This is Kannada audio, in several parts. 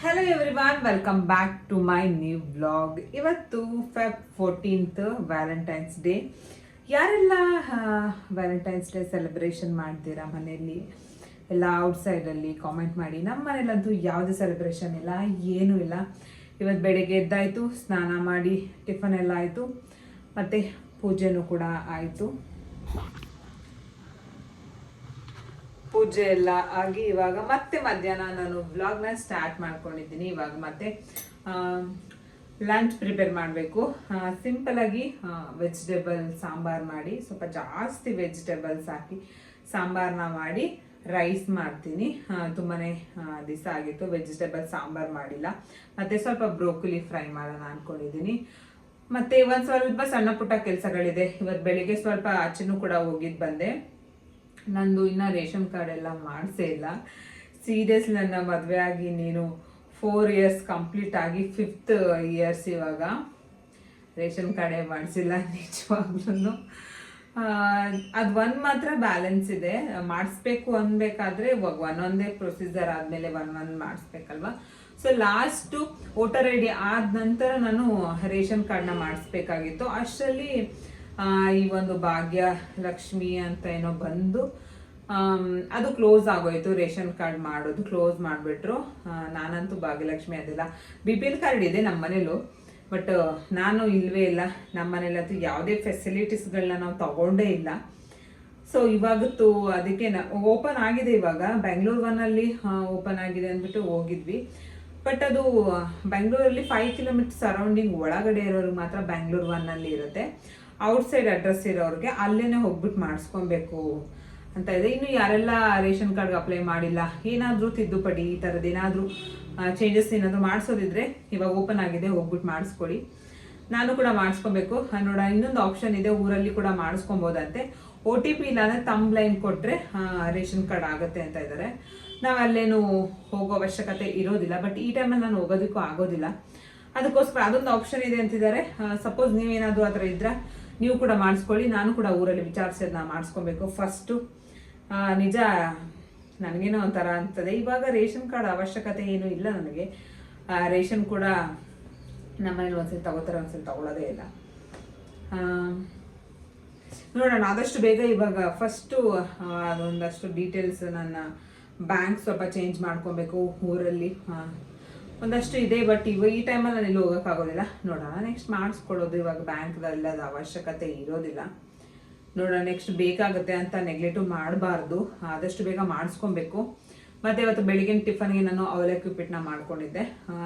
Hello everyone, welcome back to my new vlog. ಇವತ್ತು ಫೆಬ್ 14th ವ್ಯಾಲೆಂಟೈನ್ಸ್ ಡೇ. ಯಾರೆಲ್ಲ ವ್ಯಾಲೆಂಟೈನ್ಸ್ ಡೇ ಸೆಲೆಬ್ರೇಷನ್ ಮಾಡ್ತೀರಾ ಮನೆಯಲ್ಲಿ, ಎಲ್ಲ ಔಟ್ಸೈಡಲ್ಲಿ ಕಾಮೆಂಟ್ ಮಾಡಿ. ನಮ್ಮ ಮನೇಲಂತೂ ಯಾವುದೇ ಸೆಲೆಬ್ರೇಷನ್ ಇಲ್ಲ, ಏನೂ ಇಲ್ಲ. ಇವತ್ತು ಬೆಳಗ್ಗೆ ಎದ್ದಾಯಿತು, ಸ್ನಾನ ಮಾಡಿ ಟಿಫನ್ ಎಲ್ಲ ಆಯಿತು, ಮತ್ತು ಪೂಜೆನೂ ಕೂಡ ಆಯಿತು. ಪೂಜೆ ಎಲ್ಲ ಆಗಿ ಇವಾಗ ಮತ್ತೆ ಮಧ್ಯಾಹ್ನ ನಾನು ವ್ಲಾಗ್ನ ಸ್ಟಾರ್ಟ್ ಮಾಡ್ಕೊಂಡಿದ್ದೀನಿ. ಇವಾಗ ಮತ್ತೆ ಲಂಚ್ ಪ್ರಿಪೇರ್ ಮಾಡಬೇಕು. ಸಿಂಪಲಾಗಿ ವೆಜಿಟೇಬಲ್ ಸಾಂಬಾರು ಮಾಡಿ, ಸ್ವಲ್ಪ ಜಾಸ್ತಿ ವೆಜಿಟೇಬಲ್ಸ್ ಹಾಕಿ ಸಾಂಬಾರನ್ನ ಮಾಡಿ ರೈಸ್ ಮಾಡ್ತೀನಿ. ತುಂಬಾ ದಿವಸ ಆಗಿತ್ತು ವೆಜಿಟೇಬಲ್ ಸಾಂಬಾರು ಮಾಡಿಲ್ಲ. ಮತ್ತು ಸ್ವಲ್ಪ ಬ್ರೋಕೊಲಿ ಫ್ರೈ ಮಾಡೋಣ ಅಂದ್ಕೊಂಡಿದ್ದೀನಿ. ಮತ್ತು ಒಂದು ಸ್ವಲ್ಪ ಸಣ್ಣ ಪುಟ್ಟ ಕೆಲಸಗಳಿದೆ. ಇವತ್ತು ಬೆಳಿಗ್ಗೆ ಸ್ವಲ್ಪ ಆಚೆನೂ ಕೂಡ ಹೋಗಿದ್ದು ಬಂದೆ. ನಂದು ಇನ್ನೂ ರೇಷನ್ ಕಾರ್ಡ್ ಎಲ್ಲ ಮಾಡಿಸೇ ಇಲ್ಲ. ಸೀರಿಯಸ್, ನನ್ನ ಮದುವೆ ಆಗಿ ನೀನು 4 years ಕಂಪ್ಲೀಟ್ ಆಗಿ 5th years ಇವಾಗ ರೇಷನ್ ಕಾರ್ಡೇ ಮಾಡಿಸಿಲ್ಲ ನಿಜವಾಗ್ಲೂ. ಅದು ಒಂದು ಮಾತ್ರ ಬ್ಯಾಲೆನ್ಸ್ ಇದೆ, ಮಾಡಿಸ್ಬೇಕು ಅನ್ಬೇಕಾದ್ರೆ ಇವಾಗ ಒಂದೊಂದೇ ಪ್ರೊಸೀಜರ್ ಆದಮೇಲೆ ಒಂದೊಂದು ಮಾಡಿಸ್ಬೇಕಲ್ವ. So last voter I D ಆದ ನಂತರ ನಾನು ರೇಷನ್ ಕಾರ್ಡ್ನ ಮಾಡಿಸ್ಬೇಕಾಗಿತ್ತು. ಅಷ್ಟರಲ್ಲಿ ಈ ಒಂದು ಭಾಗ್ಯ ಲಕ್ಷ್ಮಿ ಅಂತ ಏನೋ ಬಂದು ಅದು ಕ್ಲೋಸ್ ಆಗೋಯ್ತು. ರೇಷನ್ ಕಾರ್ಡ್ ಮಾಡೋದು ಕ್ಲೋಸ್ ಮಾಡಿಬಿಟ್ರು. ನಾನಂತೂ ಭಾಗ್ಯಲಕ್ಷ್ಮಿ ಅದಿಲ್ಲ, BPL ಕಾರ್ಡ್ ಇದೆ ನಮ್ಮ ಮನೇಲೂ, ಬಟ್ ನಾನು ಇಲ್ಲವೇ ಇಲ್ಲ. ನಮ್ಮ ಮನೇಲಂತೂ ಯಾವುದೇ ಫೆಸಿಲಿಟೀಸ್ಗಳನ್ನ ನಾವು ತಗೊಂಡೇ ಇಲ್ಲ. ಸೊ ಇವಾಗತ್ತು ಅದಕ್ಕೆ ಓಪನ್ ಆಗಿದೆ, ಇವಾಗ ಬೆಂಗಳೂರು 1 ಓಪನ್ ಆಗಿದೆ ಅಂದ್ಬಿಟ್ಟು ಹೋಗಿದ್ವಿ. ಬಟ್ ಅದು ಬೆಂಗಳೂರಲ್ಲಿ 5 kilometers ಸರೌಂಡಿಂಗ್ ಒಳಗಡೆ ಇರೋರಿಗೆ ಮಾತ್ರ ಬೆಂಗಳೂರು 1 ಇರುತ್ತೆ. ಔಟ್ಸೈಡ್ ಅಡ್ರೆಸ್ ಇರೋರಿಗೆ ಅಲ್ಲೇ ಹೋಗ್ಬಿಟ್ಟು ಮಾಡಿಸ್ಕೊಬೇಕು ಅಂತ ಇದೆ. ಇನ್ನು ಯಾರೆಲ್ಲ ರೇಷನ್ ಕಾರ್ಡ್ಗೆ ಅಪ್ಲೈ ಮಾಡಿಲ್ಲ, ಏನಾದರೂ ತಿದ್ದುಪಡಿ ಈ ಥರದ್ದು ಏನಾದರೂ ಚೇಂಜಸ್ ಏನಾದರೂ ಮಾಡಿಸೋದಿದ್ರೆ ಇವಾಗ ಓಪನ್ ಆಗಿದೆ, ಹೋಗ್ಬಿಟ್ಟು ಮಾಡಿಸ್ಕೊಳ್ಳಿ. ನಾನು ಕೂಡ ಮಾಡಿಸ್ಕೊಬೇಕು. ನೋಡ, ಇನ್ನೊಂದು ಆಪ್ಷನ್ ಇದೆ, ಊರಲ್ಲಿ ಕೂಡ ಮಾಡಿಸ್ಕೊಬೋದಂತೆ. OTP ಇಲ್ಲಾಂದರೆ ತಂಬ್ ಲೈನ್ ಕೊಟ್ಟರೆ ರೇಷನ್ ಕಾರ್ಡ್ ಆಗುತ್ತೆ ಅಂತ ಇದ್ದಾರೆ. ನಾವು ಅಲ್ಲೇನು ಹೋಗೋ ಅವಶ್ಯಕತೆ ಇರೋದಿಲ್ಲ, ಬಟ್ ಈ ಟೈಮಲ್ಲಿ ನಾನು ಹೋಗೋದಕ್ಕೂ ಆಗೋದಿಲ್ಲ. ಅದಕ್ಕೋಸ್ಕರ ಅದೊಂದು ಆಪ್ಷನ್ ಇದೆ ಅಂತಿದ್ದಾರೆ. ಸಪೋಸ್ ನೀವೇನಾದರೂ ಆ ಥರ ಇದ್ರೆ ನೀವು ಕೂಡ ಮಾಡಿಸ್ಕೊಳ್ಳಿ. ನಾನು ಕೂಡ ಊರಲ್ಲಿ ವಿಚಾರಿಸೋದನ್ನ ಮಾಡಿಸ್ಕೊಬೇಕು ಫಸ್ಟು. ನಿಜ ನನಗೇನೋ ಒಂಥರ ಅಂತದೆ. ಇವಾಗ ರೇಷನ್ ಕಾರ್ಡ್ ಅವಶ್ಯಕತೆ ಏನೂ ಇಲ್ಲ ನನಗೆ. ರೇಷನ್ ಕೂಡ ನಮ್ಮನೇಲಿ ಒಂದ್ಸಲ ತಗೋತಾರೆ, ಒಂದ್ಸಲ ತಗೊಳ್ಳೋದೇ ಇಲ್ಲ. ನೋಡೋಣ ಆದಷ್ಟು ಬೇಗ. ಇವಾಗ ಫಸ್ಟು ಅದೊಂದಷ್ಟು ಡೀಟೇಲ್ಸ್, ನನ್ನ ಬ್ಯಾಂಕ್ ಸ್ವಲ್ಪ ಚೇಂಜ್ ಮಾಡ್ಕೊಬೇಕು ಊರಲ್ಲಿ. ಒಂದಷ್ಟು ಇದೆ, ಬಟ್ ಈ ಟೈಮಲ್ಲಿ ನಾನು ಇಲ್ಲಿ ಹೋಗೋಕ್ಕಾಗೋದಿಲ್ಲ. ನೋಡೋಣ, ನೆಕ್ಸ್ಟ್ ಮಾಡಿಸ್ಕೊಳ್ಳೋದು. ಇವಾಗ ಬ್ಯಾಂಕ್ದಲ್ಲ ಅದು ಅವಶ್ಯಕತೆ ಇರೋದಿಲ್ಲ. ನೋಡೋಣ, ನೆಕ್ಸ್ಟ್ ಬೇಕಾಗುತ್ತೆ ಅಂತ ನೆಗ್ಲೆಕ್ಟು ಮಾಡಬಾರ್ದು. ಆದಷ್ಟು ಬೇಗ ಮಾಡಿಸ್ಕೊಬೇಕು. ಮತ್ತು ಇವತ್ತು ಬೆಳಿಗ್ಗೆ ಟಿಫನ್ಗೆ ನಾನು ಅವಲಕ್ಕಿ ಉಪ್ಪಿಟ್ಟನ್ನ ಮಾಡ್ಕೊಂಡಿದ್ದೆ.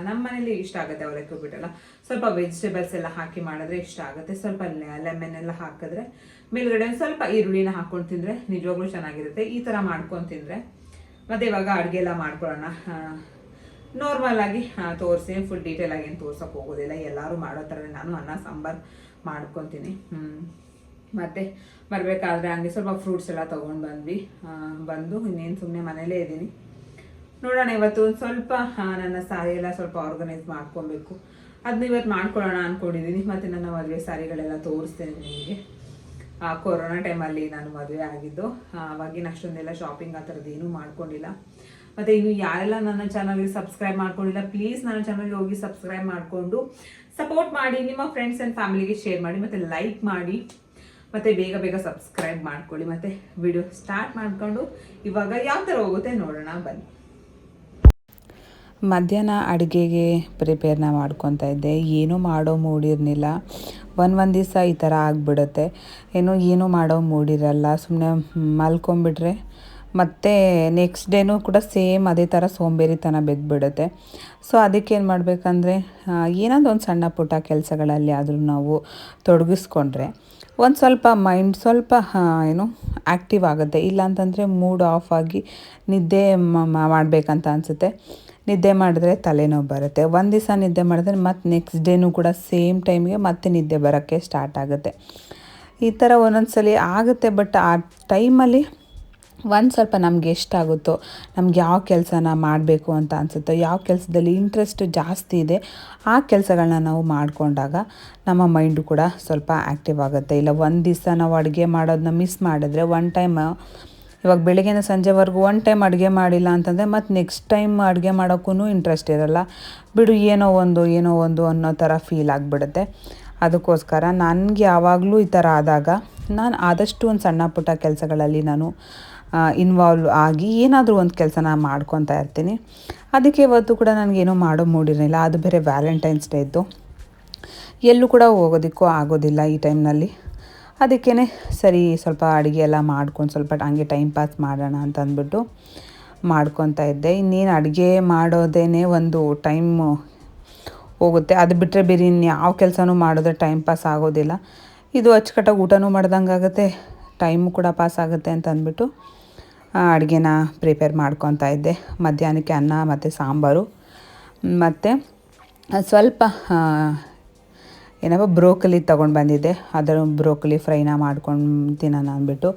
ನಮ್ಮ ಮನೇಲಿ ಇಷ್ಟ ಆಗುತ್ತೆ ಅವಲಕ್ಕಿ ಉಪ್ಪಿಟ್ಟೆಲ್ಲ. ಸ್ವಲ್ಪ ವೆಜಿಟೇಬಲ್ಸ್ ಎಲ್ಲ ಹಾಕಿ ಮಾಡಿದ್ರೆ ಇಷ್ಟ ಆಗುತ್ತೆ. ಸ್ವಲ್ಪ ಲೆಮನ್ ಎಲ್ಲ ಹಾಕಿದ್ರೆ, ಮೇಲ್ಗಡೆ ಸ್ವಲ್ಪ ಈರುಳ್ಳಿನ ಹಾಕ್ಕೊಂಡು ತಿಂದರೆ ನಿಜವಾಗ್ಲೂ ಚೆನ್ನಾಗಿರುತ್ತೆ. ಈ ಥರ ಮಾಡ್ಕೊಂಡು ತಿಂದರೆ. ಮತ್ತು ಇವಾಗ ಅಡುಗೆ ಎಲ್ಲ ಮಾಡ್ಕೊಳ್ಳೋಣ. ನಾರ್ಮಲ್ ಆಗಿ ತೋರಿಸಿ, ಫುಲ್ ಡೀಟೇಲ್ ಆಗಿ ಏನು ತೋರ್ಸೋಕೆ ಹೋಗೋದಿಲ್ಲ. ಎಲ್ಲರೂ ಮಾಡೋ ಥರ ನಾನು ಅನ್ನ ಸಾಂಬಾರು ಮಾಡ್ಕೊತೀನಿ. ಮತ್ತು ಬರಬೇಕಾದ್ರೆ ಹಂಗೆ ಸ್ವಲ್ಪ ಫ್ರೂಟ್ಸ್ ಎಲ್ಲ ತೊಗೊಂಡು ಬಂದು ಇನ್ನೇನು ಸುಮ್ಮನೆ ಮನೇಲೇ ಇದ್ದೀನಿ. ನೋಡೋಣ, ಇವತ್ತು ಒಂದು ಸ್ವಲ್ಪ ನನ್ನ ಸಾರಿ ಎಲ್ಲ ಸ್ವಲ್ಪ ಆರ್ಗನೈಸ್ ಮಾಡ್ಕೊಬೇಕು. ಅದನ್ನ ಇವತ್ತು ಮಾಡ್ಕೊಳ್ಳೋಣ ಅಂದ್ಕೊಂಡಿದ್ದೀನಿ. ಮತ್ತು ನನ್ನ ಮದುವೆ ಸಾರಿಗಳೆಲ್ಲ ತೋರಿಸ್ತೇನೆ ನಿಮಗೆ. ಕೊರೋನಾ ಟೈಮಲ್ಲಿ ನಾನು ಮದುವೆ ಆಗಿದ್ದು, ಅವಾಗಿನ ಅಷ್ಟೊಂದೆಲ್ಲ ಶಾಪಿಂಗ್ ಆ ಥರದ್ದು ಏನೂ ಮಾಡ್ಕೊಂಡಿಲ್ಲ. ಮತ್ತು ಇನ್ನು ಯಾರೆಲ್ಲ ನನ್ನ ಚಾನಲ್ಗೆ ಸಬ್ಸ್ಕ್ರೈಬ್ ಮಾಡ್ಕೊಂಡಿಲ್ಲ, ಪ್ಲೀಸ್ ನನ್ನ ಚಾನಲ್ಗೆ ಹೋಗಿ ಸಬ್ಸ್ಕ್ರೈಬ್ ಮಾಡಿಕೊಂಡು ಸಪೋರ್ಟ್ ಮಾಡಿ. ನಿಮ್ಮ ಫ್ರೆಂಡ್ಸ್ ಆ್ಯಂಡ್ ಫ್ಯಾಮಿಲಿಗೆ ಶೇರ್ ಮಾಡಿ, ಮತ್ತು ಲೈಕ್ ಮಾಡಿ, ಮತ್ತು ಬೇಗ ಬೇಗ ಸಬ್ಸ್ಕ್ರೈಬ್ ಮಾಡ್ಕೊಳ್ಳಿ. ಮತ್ತು ವಿಡಿಯೋ ಸ್ಟಾರ್ಟ್ ಮಾಡಿಕೊಂಡು ಇವಾಗ ಯಾವ ಥರ ಹೋಗುತ್ತೆ ನೋಡೋಣ ಬನ್ನಿ. ಮಧ್ಯಾಹ್ನ ಅಡುಗೆಗೆ ಪ್ರಿಪೇರ್ನ ಮಾಡ್ಕೊತಾ ಇದ್ದೆ. ಏನೂ ಮಾಡೋ ಮೂಡಿರಲಿಲ್ಲ. ಒಂದು ದಿವಸ ಈ ಥರ ಆಗಿಬಿಡುತ್ತೆ, ಏನೂ ಮಾಡೋ ಮೂಡಿರಲ್ಲ. ಸುಮ್ಮನೆ ಮಲ್ಕೊಂಬಿಟ್ರೆ ಮತ್ತು ನೆಕ್ಸ್ಟ್ ಡೇನೂ ಕೂಡ ಸೇಮ್ ಅದೇ ಥರ ಸೋಂಬೇರಿತನ ಬಿದ್ದುಬಿಡುತ್ತೆ. ಸೊ ಅದಕ್ಕೇನು ಮಾಡಬೇಕಂದ್ರೆ, ಏನಾದರೂ ಒಂದು ಸಣ್ಣ ಪುಟ್ಟ ಕೆಲಸಗಳಲ್ಲಿ ಆದರೂ ನಾವು ತೊಡಗಿಸ್ಕೊಂಡ್ರೆ ಒಂದು ಸ್ವಲ್ಪ ಮೈಂಡ್ ಸ್ವಲ್ಪ ಆ್ಯಕ್ಟಿವ್ ಆಗುತ್ತೆ. ಇಲ್ಲಾಂತಂದರೆ ಮೂಡ್ ಆಫ್ ಆಗಿ ನಿದ್ದೆ ಮಾಡಬೇಕಂತ ಅನಿಸುತ್ತೆ. ನಿದ್ದೆ ಮಾಡಿದ್ರೆ ತಲೆನೋವು ಬರುತ್ತೆ. ಒಂದು ದಿವಸ ನಿದ್ದೆ ಮಾಡಿದ್ರೆ ಮತ್ತು ನೆಕ್ಸ್ಟ್ ಡೇನೂ ಕೂಡ ಸೇಮ್ ಟೈಮ್ಗೆ ಮತ್ತೆ ನಿದ್ದೆ ಬರೋಕ್ಕೆ ಸ್ಟಾರ್ಟ್ ಆಗುತ್ತೆ. ಈ ಥರ ಒಂದೊಂದು ಸಲ ಆಗುತ್ತೆ. ಬಟ್ ಆ ಟೈಮಲ್ಲಿ ಒಂದು ಸ್ವಲ್ಪ ನಮ್ಗೆ ಎಷ್ಟಾಗುತ್ತೋ, ನಮ್ಗೆ ಯಾವ ಕೆಲಸನ ಮಾಡಬೇಕು ಅಂತ ಅನಿಸುತ್ತೋ, ಯಾವ ಕೆಲಸದಲ್ಲಿ ಇಂಟ್ರೆಸ್ಟ್ ಜಾಸ್ತಿ ಇದೆ ಆ ಕೆಲಸಗಳನ್ನ ನಾವು ಮಾಡಿಕೊಂಡಾಗ ನಮ್ಮ ಮೈಂಡು ಕೂಡ ಸ್ವಲ್ಪ ಆ್ಯಕ್ಟಿವ್ ಆಗುತ್ತೆ. ಇಲ್ಲ ಒಂದು ದಿವಸ ನಾವು ಅಡುಗೆ ಮಾಡೋದನ್ನ ಮಿಸ್ ಮಾಡಿದ್ರೆ, ಒನ್ ಟೈಮ್ ಇವಾಗ ಬೆಳಿಗ್ಗೆಯಿಂದ ಸಂಜೆವರೆಗೂ ಒನ್ ಟೈಮ್ ಅಡುಗೆ ಮಾಡಿಲ್ಲ ಅಂತಂದರೆ ಮತ್ತು ನೆಕ್ಸ್ಟ್ ಟೈಮ್ ಅಡುಗೆ ಮಾಡೋಕ್ಕೂ ಇಂಟ್ರೆಸ್ಟ್ ಇರಲ್ಲ. ಬಿಡು ಏನೋ ಒಂದು ಅನ್ನೋ ಥರ ಫೀಲ್ ಆಗಿಬಿಡುತ್ತೆ. ಅದಕ್ಕೋಸ್ಕರ ನನಗೆ ಯಾವಾಗಲೂ ಈ ಥರ ಆದಾಗ ನಾನು ಆದಷ್ಟು ಒಂದು ಸಣ್ಣ ಪುಟ್ಟ ಕೆಲಸಗಳಲ್ಲಿ ನಾನು ಇನ್ವಾಲ್ವ್ ಆಗಿ ಏನಾದರೂ ಒಂದು ಕೆಲಸನ ಮಾಡ್ಕೊತಾ ಇರ್ತೀನಿ. ಅದಕ್ಕೆ ಇವತ್ತು ಕೂಡ ನನಗೇನೋ ಮಾಡೋ ಮೂಡಿರಲಿಲ್ಲ. ಅದು ಬೇರೆ ವ್ಯಾಲೆಂಟೈನ್ಸ್ ಡೇ ಇತ್ತು, ಎಲ್ಲೂ ಕೂಡ ಹೋಗೋದಕ್ಕೂ ಆಗೋದಿಲ್ಲ ಈ ಟೈಮ್ನಲ್ಲಿ. ಅದಕ್ಕೇ ಸರಿ ಸ್ವಲ್ಪ ಅಡುಗೆ ಎಲ್ಲ ಮಾಡ್ಕೊಂಡು ಸ್ವಲ್ಪ ಹಂಗೆ ಟೈಮ್ ಪಾಸ್ ಮಾಡೋಣ ಅಂತ ಅಂದ್ಬಿಟ್ಟು ಮಾಡ್ಕೊತಾ ಇದ್ದೆ. ಇನ್ನೇನು ಅಡುಗೆ ಮಾಡೋದೇ ಒಂದು ಟೈಮು ಹೋಗುತ್ತೆ. ಅದು ಬಿಟ್ಟರೆ ಬೇರೆ ಇನ್ಯಾವ ಕೆಲಸನೂ ಮಾಡಿದ್ರೆ ಟೈಮ್ ಪಾಸ್ ಆಗೋದಿಲ್ಲ. ಇದು ಅಚ್ಚುಕಟ್ಟಾಗಿ ಊಟನೂ ಮಾಡ್ದಂಗೆ ಆಗುತ್ತೆ, ಟೈಮು ಕೂಡ ಪಾಸ್ ಆಗುತ್ತೆ ಅಂತ ಅಂದ್ಬಿಟ್ಟು ಅಡುಗೆನ ಪ್ರಿಪೇರ್ ಮಾಡ್ಕೊತಾ ಇದ್ದೆ. ಮಧ್ಯಾಹ್ನಕ್ಕೆ ಅನ್ನ ಮತ್ತು ಸಾಂಬಾರು ಮತ್ತು ಸ್ವಲ್ಪ ಬ್ರೋಕಲಿ ತೊಗೊಂಡು ಬಂದಿದ್ದೆ. ಅದರ ಬ್ರೋಕಲಿ ಫ್ರೈನ ಮಾಡ್ಕೊಂಡು ತಿನ್ನೋಣ ಅಂದ್ಬಿಟ್ಟು.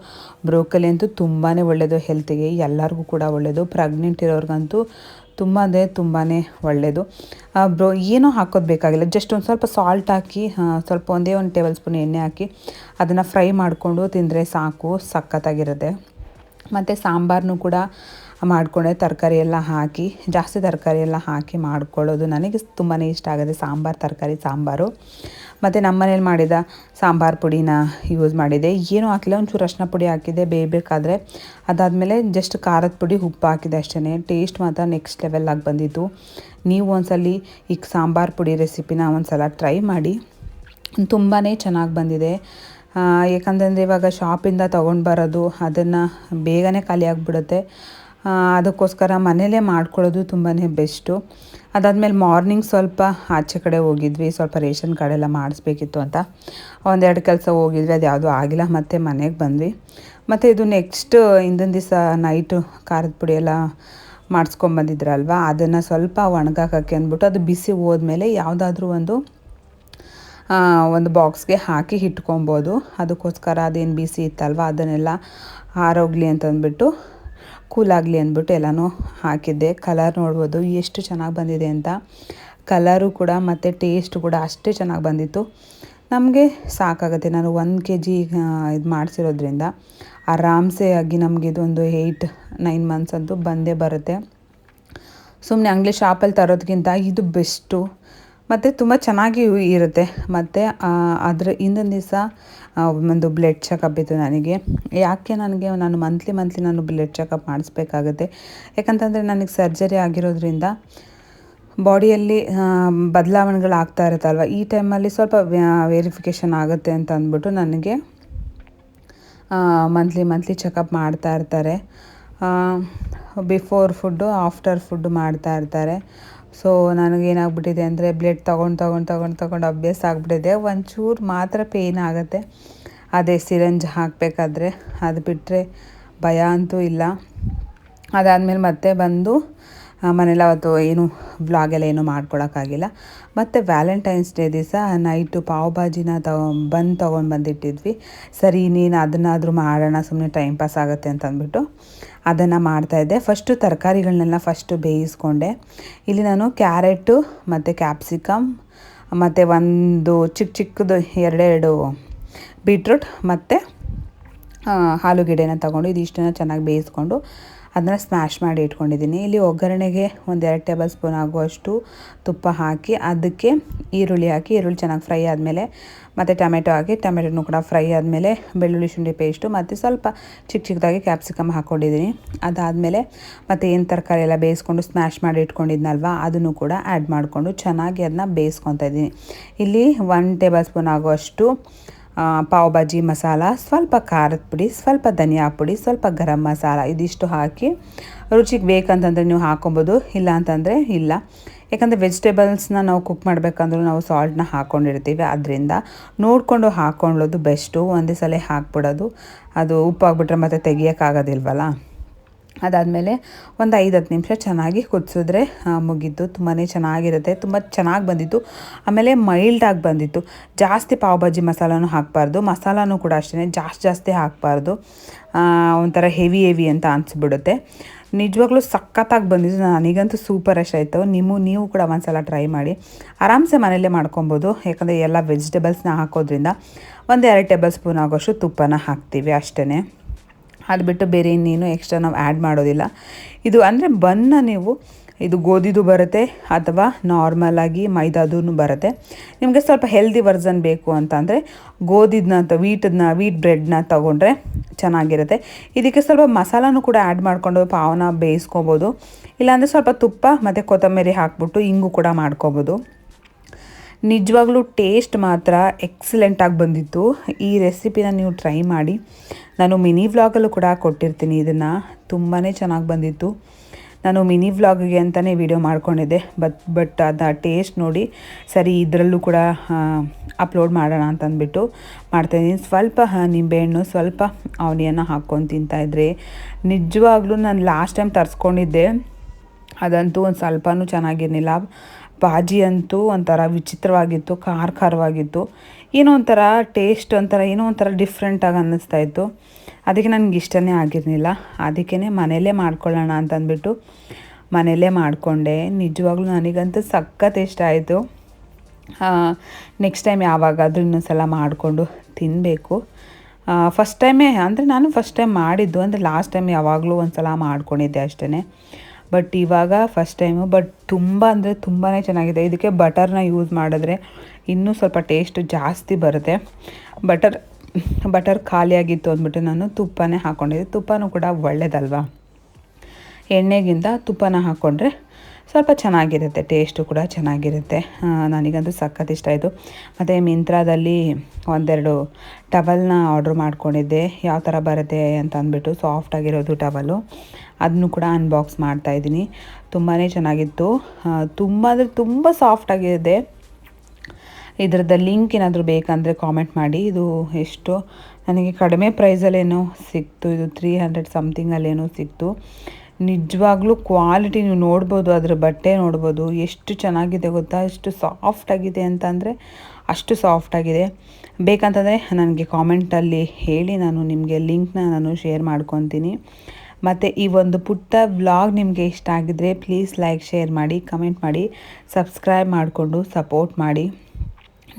ಬ್ರೋಕಲಿ ಅಂತೂ ತುಂಬಾ ಒಳ್ಳೆಯದು ಹೆಲ್ತಿಗೆ, ಎಲ್ಲರಿಗೂ ಕೂಡ ಒಳ್ಳೆಯದು. ಪ್ರೆಗ್ನೆಂಟ್ ಇರೋರಿಗಂತೂ ತುಂಬಾ ಒಳ್ಳೆಯದು. ಏನೂ ಹಾಕೋದು ಬೇಕಾಗಿಲ್ಲ, ಜಸ್ಟ್ ಒಂದು ಸ್ವಲ್ಪ ಸಾಲ್ಟ್ ಹಾಕಿ ಸ್ವಲ್ಪ ಒಂದೇ ಒಂದು ಟೇಬಲ್ ಸ್ಪೂನ್ ಎಣ್ಣೆ ಹಾಕಿ ಅದನ್ನು ಫ್ರೈ ಮಾಡಿಕೊಂಡು ತಿಂದರೆ ಸಾಕು, ಸಖತ್ತಾಗಿರುತ್ತೆ. ಮತ್ತು ಸಾಂಬಾರನ್ನು ಕೂಡ ಮಾಡಿಕೊಂಡೆ, ತರಕಾರಿ ಎಲ್ಲ ಹಾಕಿ, ಜಾಸ್ತಿ ತರಕಾರಿ ಎಲ್ಲ ಹಾಕಿ ಮಾಡ್ಕೊಳ್ಳೋದು ನನಗೆ ತುಂಬಾ ಇಷ್ಟ ಆಗುತ್ತೆ. ತರಕಾರಿ ಸಾಂಬಾರು. ಮತ್ತು ನಮ್ಮ ಮನೇಲಿ ಮಾಡಿದ ಸಾಂಬಾರು ಪುಡಿನ ಯೂಸ್ ಮಾಡಿದೆ. ಏನೂ ಹಾಕಿಲ್ಲ, ಒಂಚೂರು ಅರಿಶಿನ ಪುಡಿ ಹಾಕಿದ್ದೆ ಬೇಯಬೇಕಾದ್ರೆ. ಅದಾದಮೇಲೆ ಜಸ್ಟ್ ಖಾರದ ಪುಡಿ, ಉಪ್ಪು ಹಾಕಿದೆ ಅಷ್ಟೇ. ಟೇಸ್ಟ್ ಮಾತ್ರ ನೆಕ್ಸ್ಟ್ ಲೆವೆಲ್ಲಾಗಿ ಬಂದಿತ್ತು. ನೀವು ಒಂದ್ಸಲ ಈ ಸಾಂಬಾರು ಪುಡಿ ರೆಸಿಪಿನ ಒಂದ್ಸಲ ಟ್ರೈ ಮಾಡಿ, ತುಂಬಾ ಚೆನ್ನಾಗಿ ಬಂದಿದೆ. ಏಕೆಂತಂದರೆ ಇವಾಗ ಶಾಪಿಂದ ತೊಗೊಂಡು ಬರೋದು ಅದನ್ನು ಬೇಗನೆ ಖಾಲಿ ಆಗಿಬಿಡುತ್ತೆ. ಅದಕ್ಕೋಸ್ಕರ ಮನೇಲೇ ಮಾಡ್ಕೊಳ್ಳೋದು ತುಂಬಾ ಬೆಸ್ಟು. ಅದಾದಮೇಲೆ ಮಾರ್ನಿಂಗ್ ಸ್ವಲ್ಪ ಆಚೆ ಕಡೆ ಹೋಗಿದ್ವಿ, ಸ್ವಲ್ಪ ರೇಷನ್ ಕಾರ್ಡ್ ಎಲ್ಲ ಮಾಡಿಸ್ಬೇಕಿತ್ತು ಅಂತ. ಒಂದೆರಡು ಕೆಲಸ ಹೋಗಿದ್ವಿ, ಅದು ಯಾವುದೂ ಆಗಿಲ್ಲ. ಮತ್ತು ಮನೆಗೆ ಬಂದ್ವಿ. ಮತ್ತು ಇದು ನೆಕ್ಸ್ಟ್ ಹಿಂದಿನ ದಿವಸ ನೈಟು ಖಾರದ ಪುಡಿ ಎಲ್ಲ ಮಾಡಿಸ್ಕೊಂಬಂದಿದ್ರಲ್ವ, ಅದನ್ನು ಸ್ವಲ್ಪ ಒಣಗಾಕೋಕ್ಕೆ ಅಂದ್ಬಿಟ್ಟು ಅದು ಬಿಸಿ ಹೋದ್ಮೇಲೆ ಯಾವುದಾದ್ರೂ ಒಂದು ಬಾಕ್ಸ್ಗೆ ಹಾಕಿ ಇಟ್ಕೊಬೋದು. ಅದಕ್ಕೋಸ್ಕರ ಅದೇನು ಬಿಸಿ ಇತ್ತಲ್ವ ಅದನ್ನೆಲ್ಲ ಆರೋಗಲಿ ಅಂತಂದ್ಬಿಟ್ಟು, ಕೂಲಾಗಲಿ ಅಂದ್ಬಿಟ್ಟು ಎಲ್ಲನೂ ಹಾಕಿದ್ದೆ. ಕಲರ್ ನೋಡ್ಬೋದು ಎಷ್ಟು ಚೆನ್ನಾಗಿ ಬಂದಿದೆ ಅಂತ. ಕಲರು ಕೂಡ ಮತ್ತು ಟೇಸ್ಟ್ ಕೂಡ ಅಷ್ಟೇ ಚೆನ್ನಾಗಿ ಬಂದಿತ್ತು. ನಮಗೆ ಸಾಕಾಗುತ್ತೆ. ನಾನು 1 kg ಇದು ಮಾಡಿಸಿರೋದ್ರಿಂದ ಆರಾಮ್ಸೆ ಆಗಿ ನಮಗೆ ಇದೊಂದು 8-9 ಮಂತ್ಸ್ ಅಂತೂ ಬಂದೇ ಬರುತ್ತೆ. ಸುಮ್ಮನೆ ಅಂಗಡಿ ಶಾಪಲ್ಲಿ ತರೋದಕ್ಕಿಂತ ಇದು ಬೆಸ್ಟು ಮತ್ತು ತುಂಬ ಚೆನ್ನಾಗಿ ಇರುತ್ತೆ. ಮತ್ತು ಅದರ ಹಿಂದಿನ ದಿವಸ ಒಂದು ಬ್ಲಡ್ ಚೆಕಪ್ ಇತ್ತು ನನಗೆ. ಯಾಕೆ ನಾನು ಮಂತ್ಲಿ ನಾನು ಬ್ಲಡ್ ಚೆಕಪ್ ಮಾಡಿಸ್ಬೇಕಾಗುತ್ತೆ. ಯಾಕಂತಂದರೆ ನನಗೆ ಸರ್ಜರಿ ಆಗಿರೋದ್ರಿಂದ ಬಾಡಿಯಲ್ಲಿ ಬದಲಾವಣೆಗಳಾಗ್ತಾ ಇರುತ್ತಲ್ವ, ಈ ಟೈಮಲ್ಲಿ ಸ್ವಲ್ಪ ವೆರಿಫಿಕೇಷನ್ ಆಗುತ್ತೆ ಅಂತ ಅಂದ್ಬಿಟ್ಟು ನನಗೆ ಮಂತ್ಲಿ ಚೆಕಪ್ ಮಾಡ್ತಾ ಇರ್ತಾರೆ. ಬಿಫೋರ್ ಫುಡ್ಡು, ಆಫ್ಟರ್ ಫುಡ್ ಮಾಡ್ತಾ ಇರ್ತಾರೆ. ಸೊ ನನಗೇನಾಗ್ಬಿಟ್ಟಿದೆ ಅಂದರೆ ಬ್ಲಡ್ ತೊಗೊಂಡು ಅಭ್ಯಾಸ ಆಗಿಬಿಟ್ಟಿದೆ. ಒಂಚೂರು ಮಾತ್ರ ಪೇಯ್ನ್ ಆಗುತ್ತೆ, ಅದೇ ಸಿರಂಜ್ ಹಾಕಬೇಕಾದ್ರೆ. ಅದು ಬಿಟ್ಟರೆ ಭಯ ಅಂತೂ ಇಲ್ಲ. ಅದಾದಮೇಲೆ ಮತ್ತೆ ಬಂದು ಮನೇಲಿ ಅವತ್ತು ಏನು ವ್ಲಾಗೆಲ್ಲ ಏನೂ ಮಾಡ್ಕೊಳಕ್ಕಾಗಿಲ್ಲ. ಮತ್ತು ವ್ಯಾಲೆಂಟೈನ್ಸ್ ಡೇ ದಿವಸ ನೈಟು ಪಾವ್ ಭಾಜಿನ ತೊಗೊಂಡು ಬಂದಿಟ್ಟಿದ್ವಿ. ಸರಿ ನೀನು ಅದನ್ನಾದರೂ ಮಾಡೋಣ, ಸುಮ್ಮನೆ ಟೈಮ್ ಪಾಸ್ ಆಗುತ್ತೆ ಅಂತ ಅಂದ್ಬಿಟ್ಟು ಅದನ್ನು ಮಾಡ್ತಾಯಿದ್ದೆ. ಫಸ್ಟು ತರಕಾರಿಗಳನ್ನೆಲ್ಲ ಬೇಯಿಸ್ಕೊಂಡೆ. ಇಲ್ಲಿ ನಾನು ಕ್ಯಾರೆಟು ಮತ್ತು ಕ್ಯಾಪ್ಸಿಕಮ್ ಮತ್ತು ಒಂದು ಚಿಕ್ಕದು 2 ಬೀಟ್ರೂಟ್ ಮತ್ತು ಆಲೂಗೆಡ್ಡೆನ ತೊಗೊಂಡು ಇದಿಷ್ಟನ್ನು ಚೆನ್ನಾಗಿ ಬೇಯಿಸ್ಕೊಂಡು ಅದನ್ನು ಸ್ಮ್ಯಾಶ್ ಮಾಡಿ ಇಟ್ಕೊಂಡಿದ್ದೀನಿ. ಇಲ್ಲಿ ಒಗ್ಗರಣೆಗೆ 1-2 ಟೇಬಲ್ ಸ್ಪೂನ್ ಆಗುವಷ್ಟು ತುಪ್ಪ ಹಾಕಿ ಅದಕ್ಕೆ ಈರುಳ್ಳಿ ಹಾಕಿ, ಈರುಳ್ಳಿ ಚೆನ್ನಾಗಿ ಫ್ರೈ ಆದಮೇಲೆ ಮತ್ತು ಟೊಮೆಟೊ ಹಾಕಿ, ಟೊಮೆಟೊನೂ ಕೂಡ ಫ್ರೈ ಆದಮೇಲೆ ಬೆಳ್ಳುಳ್ಳಿ ಶುಂಠಿ ಪೇಸ್ಟು ಮತ್ತು ಸ್ವಲ್ಪ ಚಿಕ್ಕದಾಗಿ ಕ್ಯಾಪ್ಸಿಕಮ್ ಹಾಕ್ಕೊಂಡಿದ್ದೀನಿ. ಅದಾದಮೇಲೆ ಮತ್ತು ಏನು ತರಕಾರಿ ಎಲ್ಲ ಬೇಯಿಸ್ಕೊಂಡು ಸ್ಮ್ಯಾಶ್ ಮಾಡಿ ಇಟ್ಕೊಂಡಿದ್ನಲ್ವ ಅದನ್ನು ಕೂಡ ಆ್ಯಡ್ ಮಾಡಿಕೊಂಡು ಚೆನ್ನಾಗಿ ಅದನ್ನ ಬೇಯಿಸ್ಕೊತಾ ಇದ್ದೀನಿ. ಇಲ್ಲಿ 1 ಟೇಬಲ್ ಸ್ಪೂನ್ ಆಗುವಷ್ಟು ಪಾವ್ ಭಾಜಿ ಮಸಾಲ, ಸ್ವಲ್ಪ ಖಾರದ ಪುಡಿ, ಸ್ವಲ್ಪ ಧನಿಯಾ ಪುಡಿ, ಸ್ವಲ್ಪ ಗರಂ ಮಸಾಲ ಇದಿಷ್ಟು ಹಾಕಿ ರುಚಿಗೆ ಬೇಕಂತಂದರೆ ನೀವು ಹಾಕೊಬೋದು, ಇಲ್ಲ ಅಂತಂದರೆ ಇಲ್ಲ. ಯಾಕಂದರೆ ವೆಜಿಟೇಬಲ್ಸ್ನ ನಾವು ಕುಕ್ ಮಾಡಬೇಕಂದ್ರೂ ನಾವು ಸಾಲ್ಟ್ನ ಹಾಕ್ಕೊಂಡಿರ್ತೀವಿ, ಅದರಿಂದ ನೋಡಿಕೊಂಡು ಹಾಕ್ಕೊಳ್ಳೋದು ಬೆಸ್ಟು. ಒಂದೇ ಸಲ ಹಾಕ್ಬಿಡೋದು, ಅದು ಉಪ್ಪಾಗ್ಬಿಟ್ರೆ ಮತ್ತೆ ತೆಗಿಯೋಕ್ಕಾಗೋದಿಲ್ವಲ್ಲ. ಅದಾದಮೇಲೆ ಒಂದು 5-10 ನಿಮಿಷ ಚೆನ್ನಾಗಿ ಕುದಿಸಿದ್ರೆ ಮುಗೀತು. ತುಂಬಾ ಚೆನ್ನಾಗಿರುತ್ತೆ, ತುಂಬ ಚೆನ್ನಾಗಿ ಬಂದಿತ್ತು. ಆಮೇಲೆ ಮೈಲ್ಡಾಗಿ ಬಂದಿತ್ತು. ಜಾಸ್ತಿ ಪಾವ್ ಭಾಜಿ ಮಸಾಲನೂ ಹಾಕಬಾರ್ದು, ಮಸಾಲನೂ ಕೂಡ ಅಷ್ಟೇ ಜಾಸ್ತಿ ಹಾಕಬಾರ್ದು. ಒಂಥರ ಹೆವಿ ಅಂತ ಅನಿಸ್ಬಿಡುತ್ತೆ. ನಿಜವಾಗ್ಲೂ ಸಖತ್ತಾಗಿ ಬಂದಿದ್ದು, ನನಗಂತೂ ಸೂಪರ್ ಅಷ್ಟು ಆಯಿತು. ನೀವು ಕೂಡ ಒಂದ್ಸಲ ಟ್ರೈ ಮಾಡಿ, ಆರಾಮ್ಸೆ ಮನೆಯಲ್ಲೇ ಮಾಡ್ಕೊಬೋದು. ಯಾಕಂದರೆ ಎಲ್ಲ ವೆಜಿಟೇಬಲ್ಸ್ನ ಹಾಕೋದ್ರಿಂದ 1-2 ಟೇಬಲ್ ಸ್ಪೂನ್ ಆಗೋಷ್ಟು ತುಪ್ಪನ ಹಾಕ್ತೀವಿ ಅಷ್ಟೇ. ಅದು ಬಿಟ್ಟು ಬೇರೆ ಇನ್ನೇನು ಎಕ್ಸ್ಟ್ರಾ ನಾವು ಆ್ಯಡ್ ಮಾಡೋದಿಲ್ಲ. ಇದು ಅಂದರೆ ಬನ್ನ ನೀವು ಇದು ಗೋಧಿದು ಬರುತ್ತೆ ಅಥವಾ ನಾರ್ಮಲಾಗಿ ಮೈದಾದೂ ಬರುತ್ತೆ. ನಿಮಗೆ ಸ್ವಲ್ಪ ಹೆಲ್ದಿ ವರ್ಸನ್ ಬೇಕು ಅಂತಂದರೆ ಗೋಧಿದನ್ನ ಅಥವಾ ವೀಟ್ ಬ್ರೆಡ್ನ ತೊಗೊಂಡ್ರೆ ಚೆನ್ನಾಗಿರುತ್ತೆ. ಇದಕ್ಕೆ ಸ್ವಲ್ಪ ಮಸಾಲಾನು ಕೂಡ ಆ್ಯಡ್ ಮಾಡಿಕೊಂಡು ಪಾವನ ಬೇಯಿಸ್ಕೊಬೋದು. ಇಲ್ಲಾಂದರೆ ಸ್ವಲ್ಪ ತುಪ್ಪ ಮತ್ತು ಕೊತ್ತಂಬರಿ ಹಾಕ್ಬಿಟ್ಟು ಹಿಂಗು ಕೂಡ ಮಾಡ್ಕೊಬೋದು. ನಿಜವಾಗ್ಲೂ ಟೇಸ್ಟ್ ಮಾತ್ರ ಎಕ್ಸಲೆಂಟಾಗಿ ಬಂದಿತ್ತು. ಈ ರೆಸಿಪಿನ ನೀವು ಟ್ರೈ ಮಾಡಿ. ನಾನು ಮಿನಿ ವ್ಲಾಗಲ್ಲೂ ಕೂಡ ಕೊಟ್ಟಿರ್ತೀನಿ ಇದನ್ನು. ತುಂಬಾ ಚೆನ್ನಾಗಿ ಬಂದಿತ್ತು. ನಾನು ಮಿನಿ ವ್ಲಾಗ್ಗೆ ಅಂತಲೇ ವಿಡಿಯೋ ಮಾಡ್ಕೊಂಡಿದ್ದೆ. ಬಟ್ ಅದು ಟೇಸ್ಟ್ ನೋಡಿ ಸರಿ ಇದರಲ್ಲೂ ಕೂಡ ಅಪ್ಲೋಡ್ ಮಾಡೋಣ ಅಂತಂದ್ಬಿಟ್ಟು ಮಾಡ್ತಾಯಿದ್ದೀನಿ. ಸ್ವಲ್ಪ ನಿಂಬೆಹಣ್ಣು, ಸ್ವಲ್ಪ ಆನಿಯನ್ನ ಹಾಕ್ಕೊಂಡು ತಿಂತಾಯಿದ್ರೆ ನಿಜವಾಗ್ಲೂ ನಾನು ಲಾಸ್ಟ್ ಟೈಮ್ ತರಿಸ್ಕೊಂಡಿದ್ದೆ. ಅದಂತೂ ಒಂದು ಸ್ವಲ್ಪನೂ ಚೆನ್ನಾಗಿರಲಿಲ್ಲ. ಬಾಜಿ ಅಂತೂ ಒಂಥರ ವಿಚಿತ್ರವಾಗಿತ್ತು, ಖಾರವಾಗಿತ್ತು. ಏನೋ ಒಂಥರ ಟೇಸ್ಟ್ ಏನೋ ಒಂಥರ ಡಿಫ್ರೆಂಟಾಗಿ ಅನ್ನಿಸ್ತಾಯಿತ್ತು. ಅದಕ್ಕೆ ನನಗೆ ಇಷ್ಟನೇ ಆಗಿರಲಿಲ್ಲ. ಅದಕ್ಕೇ ಮನೆಯಲ್ಲೇ ಮಾಡ್ಕೊಳ್ಳೋಣ ಅಂತಂದ್ಬಿಟ್ಟು ಮನೆಯಲ್ಲೇ ಮಾಡಿಕೊಂಡೆ. ನಿಜವಾಗ್ಲೂ ನನಗಂತೂ ಸಖತ್ ಇಷ್ಟ ಆಯಿತು. ನೆಕ್ಸ್ಟ್ ಟೈಮ್ ಯಾವಾಗಾದರೂ ಇನ್ನೊಂದು ಸಲ ಮಾಡಿಕೊಂಡು ತಿನ್ನಬೇಕು. ಫಸ್ಟ್ ಟೈಮೇ ಅಂದರೆ ನಾನು ಫಸ್ಟ್ ಟೈಮ್ ಮಾಡಿದ್ದು, ಅಂದರೆ ಲಾಸ್ಟ್ ಟೈಮ್ ಯಾವಾಗಲೂ ಒಂದು ಸಲ ಮಾಡ್ಕೊಂಡಿದ್ದೆ ಅಷ್ಟೇ. ಬಟ್ ಇವಾಗ ಫಸ್ಟ್ ಟೈಮು. ಬಟ್ ತುಂಬ ಅಂದರೆ ತುಂಬಾ ಚೆನ್ನಾಗಿದೆ. ಇದಕ್ಕೆ ಬಟರ್ನ ಯೂಸ್ ಮಾಡಿದ್ರೆ ಇನ್ನೂ ಸ್ವಲ್ಪ ಟೇಸ್ಟ್ ಜಾಸ್ತಿ ಬರುತ್ತೆ. ಬಟರ್ ಖಾಲಿಯಾಗಿತ್ತು ಅಂದ್ಬಿಟ್ಟು ನಾನು ತುಪ್ಪನೇ ಹಾಕ್ಕೊಂಡಿದ್ದೆ. ತುಪ್ಪನೂ ಕೂಡ ಒಳ್ಳೆಯದಲ್ವಾ, ಎಣ್ಣೆಗಿಂತ ತುಪ್ಪನ ಹಾಕ್ಕೊಂಡ್ರೆ ಸ್ವಲ್ಪ ಚೆನ್ನಾಗಿರುತ್ತೆ, ಟೇಸ್ಟು ಕೂಡ ಚೆನ್ನಾಗಿರುತ್ತೆ. ನನಗಂತೂ ಸಖತ್ ಇಷ್ಟ ಆಯಿತು. ಮತ್ತು ಮಿಂತ್ರಾದಲ್ಲಿ ಒಂದೆರಡು ಟವಲ್ನ ಆರ್ಡ್ರ್ ಮಾಡ್ಕೊಂಡಿದ್ದೆ. ಯಾವ ಥರ ಬರುತ್ತೆ ಅಂತ ಅಂದ್ಬಿಟ್ಟು ಸಾಫ್ಟಾಗಿರೋದು ಟವಲು, ಅದನ್ನು ಕೂಡ ಅನ್ಬಾಕ್ಸ್ ಮಾಡ್ತಾಯಿದ್ದೀನಿ. ತುಂಬಾ ಚೆನ್ನಾಗಿತ್ತು. ತುಂಬ ಅಂದರೆ ತುಂಬ ಸಾಫ್ಟಾಗಿದೆ. ಇದರದ ಲಿಂಕ್ ಏನಾದರೂ ಬೇಕಂದರೆ ಕಾಮೆಂಟ್ ಮಾಡಿ. ಇದು ಎಷ್ಟು ನನಗೆ ಕಡಿಮೆ ಪ್ರೈಸಲ್ಲೇನೋ ಸಿಕ್ತು. ಇದು 300 ಸಮಥಿಂಗಲ್ಲೇನೋ ಸಿಕ್ತು. ನಿಜವಾಗ್ಲೂ ಕ್ವಾಲಿಟಿ ನೀವು ನೋಡ್ಬೋದು, ಅದರ ಬಟ್ಟೆ ನೋಡ್ಬೋದು ಎಷ್ಟು ಚೆನ್ನಾಗಿದೆ ಗೊತ್ತಾ. ಎಷ್ಟು ಸಾಫ್ಟಾಗಿದೆ ಅಂತಂದರೆ ಅಷ್ಟು ಸಾಫ್ಟಾಗಿದೆ. ಬೇಕಂತಂದರೆ ನನಗೆ ಕಾಮೆಂಟಲ್ಲಿ ಹೇಳಿ, ನಾನು ನಿಮಗೆ ಲಿಂಕ್ನ ನಾನು ಶೇರ್ ಮಾಡ್ಕೊತೀನಿ. ಮತ್ತು ಈ ಒಂದು ಪುಟ್ಟ ವ್ಲಾಗ್ ನಿಮಗೆ ಇಷ್ಟ ಆಗಿದ್ದರೆ ಪ್ಲೀಸ್ ಲೈಕ್, ಶೇರ್ ಮಾಡಿ, ಕಮೆಂಟ್ ಮಾಡಿ, ಸಬ್ಸ್ಕ್ರೈಬ್ ಮಾಡಿಕೊಂಡು ಸಪೋರ್ಟ್ ಮಾಡಿ.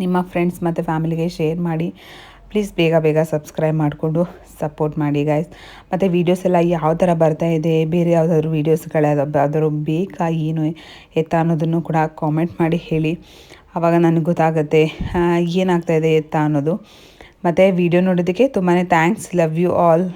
ನಿಮ್ಮ ಫ್ರೆಂಡ್ಸ್ ಮತ್ತು ಫ್ಯಾಮಿಲಿಗೆ ಶೇರ್ ಮಾಡಿ. ಪ್ಲೀಸ್ ಬೇಗ ಸಬ್ಸ್ಕ್ರೈಬ್ ಮಾಡಿಕೊಂಡು ಸಪೋರ್ಟ್ ಮಾಡಿ ಗೈಸ್. ಮತ್ತು ವೀಡಿಯೋಸ್ ಎಲ್ಲ ಯಾವ ಥರ ಬರ್ತಾಯಿದೆ, ಬೇರೆ ಯಾವುದಾದ್ರೂ ವೀಡಿಯೋಸ್ಗಳಾದರೂ ಬೇಕಾ ಏನು ಎತ್ತ ಅನ್ನೋದನ್ನು ಕೂಡ ಕಾಮೆಂಟ್ ಮಾಡಿ ಹೇಳಿ. ಆವಾಗ ನನಗೆ ಗೊತ್ತಾಗುತ್ತೆ ಏನಾಗ್ತಾಯಿದೆ ಎತ್ತ ಅನ್ನೋದು. ಮತ್ತು ವಿಡಿಯೋ ನೋಡೋದಕ್ಕೆ ತುಂಬಾ ಥ್ಯಾಂಕ್ಸ್. Love you all.